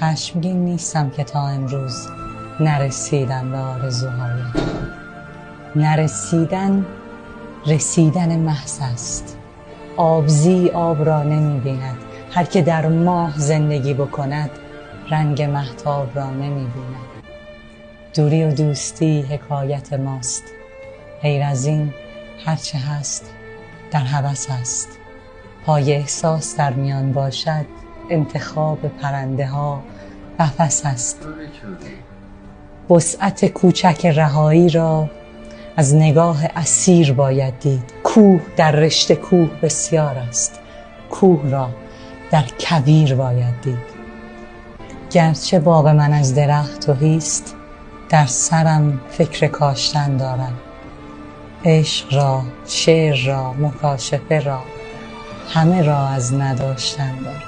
خشمگین نیستم که تا امروز نرسیدم به آرزوهایم. نرسیدن رسیدن محض است. آبزی آب را نمی بیند. هر که در ماه زندگی بکند رنگ مهتاب را نمی بیند. دوری و دوستی حکایت ماست. غیر از این هرچه هست در هوس است. پای احساس در میان باشد انتخاب پرنده ها قفس است. وسعت کوچک رهایی را از نگاه اسیر باید دید. کوه در رشته کوه بسیار است. کوه را در کویر باید دید. گرچه باغ من از درخت تهیست، در سرم فکر کاشتن دارم. عشق را، شعر را، مکاشفه را، همه را از نداشتن دارم.